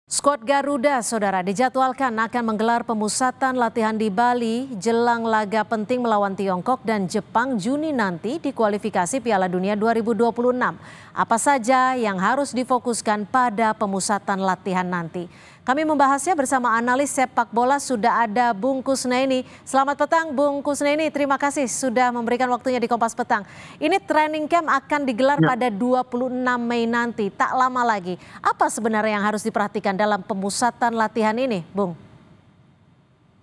Skuad Garuda, saudara, dijadwalkan akan menggelar pemusatan latihan di Bali jelang laga penting melawan Tiongkok dan Jepang Juni nanti di kualifikasi Piala Dunia 2026. Apa saja yang harus difokuskan pada pemusatan latihan nanti? Kami membahasnya bersama analis sepak bola, sudah ada Bung Kusnaini. Selamat petang Bung Kusnaini, terima kasih sudah memberikan waktunya di Kompas Petang. Ini training camp akan digelar pada 26 Mei nanti, tak lama lagi. Apa sebenarnya yang harus diperhatikan dalam pemusatan latihan ini, Bung?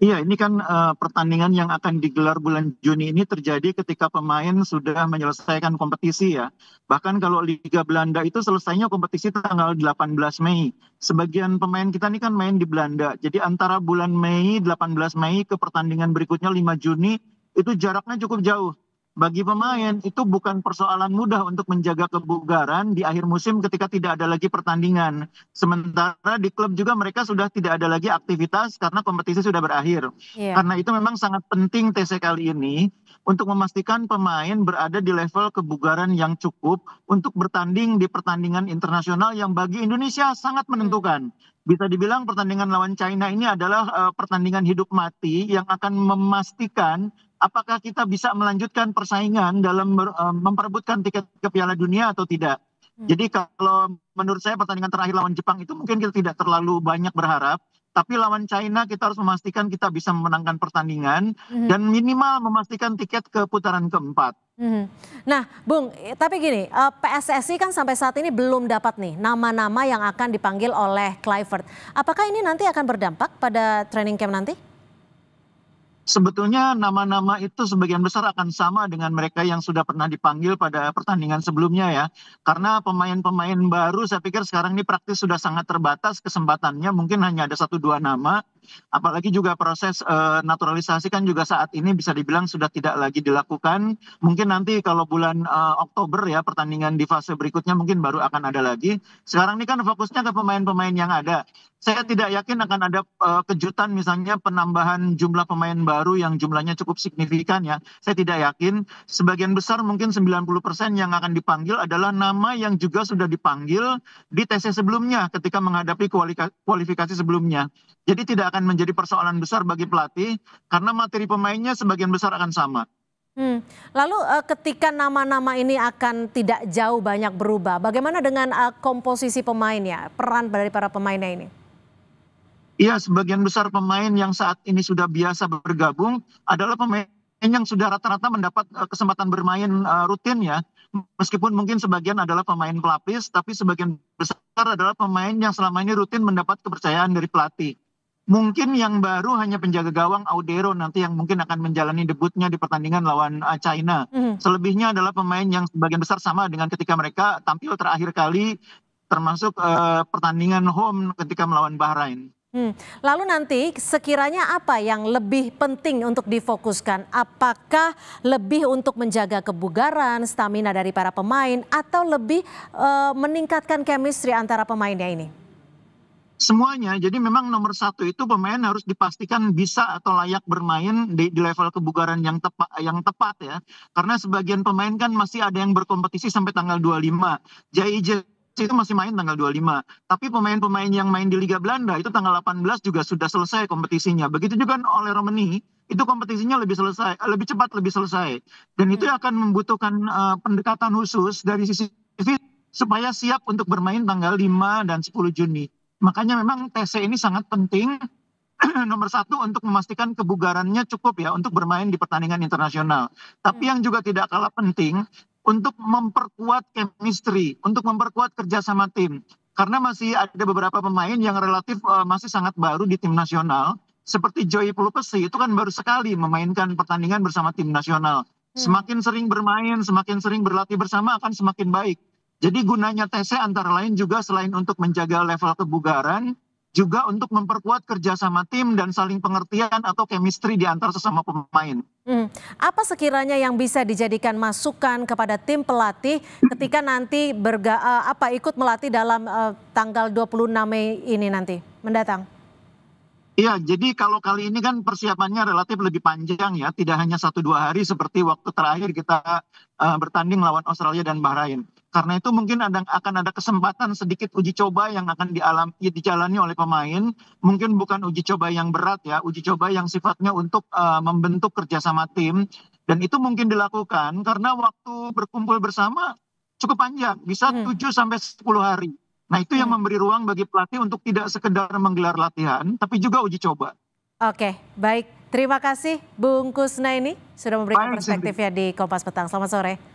Iya, ini kan pertandingan yang akan digelar bulan Juni ini terjadi ketika pemain sudah menyelesaikan kompetisi ya. Bahkan kalau Liga Belanda itu selesainya kompetisi tanggal 18 Mei. Sebagian pemain kita ini kan main di Belanda. Jadi antara bulan Mei, 18 Mei ke pertandingan berikutnya 5 Juni itu jaraknya cukup jauh. Bagi pemain itu bukan persoalan mudah untuk menjaga kebugaran di akhir musim ketika tidak ada lagi pertandingan. Sementara di klub juga mereka sudah tidak ada lagi aktivitas karena kompetisi sudah berakhir. Iya. Karena itu memang sangat penting TC kali ini untuk memastikan pemain berada di level kebugaran yang cukup untuk bertanding di pertandingan internasional yang bagi Indonesia sangat menentukan. Bisa dibilang pertandingan lawan China ini adalah pertandingan hidup mati yang akan memastikan apakah kita bisa melanjutkan persaingan dalam memperebutkan tiket ke Piala Dunia atau tidak. Jadi kalau menurut saya pertandingan terakhir lawan Jepang itu mungkin kita tidak terlalu banyak berharap, tapi lawan China kita harus memastikan kita bisa memenangkan pertandingan dan minimal memastikan tiket ke putaran keempat. Nah, Bung, tapi gini, PSSI kan sampai saat ini belum dapat nih nama-nama yang akan dipanggil oleh Kluivert. Apakah ini nanti akan berdampak pada training camp nanti? Sebetulnya nama-nama itu sebagian besar akan sama dengan mereka yang sudah pernah dipanggil pada pertandingan sebelumnya ya. Karena pemain-pemain baru saya pikir sekarang ini praktis sudah sangat terbatas kesempatannya. Mungkin hanya ada 1-2 nama. Apalagi juga proses naturalisasi kan juga saat ini bisa dibilang sudah tidak lagi dilakukan. Mungkin nanti kalau bulan Oktober ya pertandingan di fase berikutnya mungkin baru akan ada lagi. Sekarang ini kan fokusnya ke pemain-pemain yang ada. Saya tidak yakin akan ada kejutan misalnya penambahan jumlah pemain baru yang jumlahnya cukup signifikan ya. Saya tidak yakin. Sebagian besar mungkin 90% yang akan dipanggil adalah nama yang juga sudah dipanggil di TC sebelumnya ketika menghadapi kualifikasi sebelumnya. Jadi tidak akan menjadi persoalan besar bagi pelatih karena materi pemainnya sebagian besar akan sama. Lalu ketika nama-nama ini akan tidak jauh banyak berubah, bagaimana dengan komposisi pemainnya, peran dari para pemainnya ini? Iya, sebagian besar pemain yang saat ini sudah biasa bergabung adalah pemain yang sudah rata-rata mendapat kesempatan bermain rutin ya. Meskipun mungkin sebagian adalah pemain pelapis, tapi sebagian besar adalah pemain yang selama ini rutin mendapat kepercayaan dari pelatih. Mungkin yang baru hanya penjaga gawang Audero nanti yang mungkin akan menjalani debutnya di pertandingan lawan China. Selebihnya adalah pemain yang sebagian besar sama dengan ketika mereka tampil terakhir kali termasuk pertandingan home ketika melawan Bahrain. Lalu nanti sekiranya apa yang lebih penting untuk difokuskan? Apakah lebih untuk menjaga kebugaran, stamina dari para pemain, atau lebih meningkatkan chemistry antara pemainnya ini? Semuanya, jadi memang nomor satu itu pemain harus dipastikan bisa atau layak bermain di level kebugaran yang tepat ya. Karena sebagian pemain kan masih ada yang berkompetisi sampai tanggal 25. JIJ itu masih main tanggal 25. Tapi pemain-pemain yang main di Liga Belanda itu tanggal 18 juga sudah selesai kompetisinya. Begitu juga oleh Romani, itu kompetisinya lebih cepat lebih selesai. Dan itu akan membutuhkan pendekatan khusus dari sisi fisik supaya siap untuk bermain tanggal 5 dan 10 Juni. Makanya memang TC ini sangat penting nomor satu untuk memastikan kebugarannya cukup ya untuk bermain di pertandingan internasional. Tapi yang juga tidak kalah penting untuk memperkuat chemistry, untuk memperkuat kerjasama tim. Karena masih ada beberapa pemain yang relatif masih sangat baru di tim nasional. Seperti Joy Pelupesi itu kan baru sekali memainkan pertandingan bersama tim nasional. Semakin sering bermain, semakin sering berlatih bersama akan semakin baik. Jadi gunanya TC antara lain juga selain untuk menjaga level kebugaran, juga untuk memperkuat kerjasama tim dan saling pengertian atau chemistry di antar sesama pemain. Apa sekiranya yang bisa dijadikan masukan kepada tim pelatih ketika nanti ikut melatih dalam tanggal 26 Mei ini nanti mendatang? Iya, jadi kalau kali ini kan persiapannya relatif lebih panjang ya, tidak hanya 1-2 hari seperti waktu terakhir kita bertanding lawan Australia dan Bahrain. Karena itu mungkin akan ada kesempatan sedikit uji coba yang akan dijalani oleh pemain. Mungkin bukan uji coba yang berat ya, uji coba yang sifatnya untuk membentuk kerjasama tim. Dan itu mungkin dilakukan karena waktu berkumpul bersama cukup panjang, bisa 7 sampai 10 hari. Nah itu yang memberi ruang bagi pelatih untuk tidak sekedar menggelar latihan, tapi juga uji coba. Oke, baik. Terima kasih Bung Kusnaini sudah memberikan Baik, Cindy. perspektifnya di Kompas Petang. Selamat sore.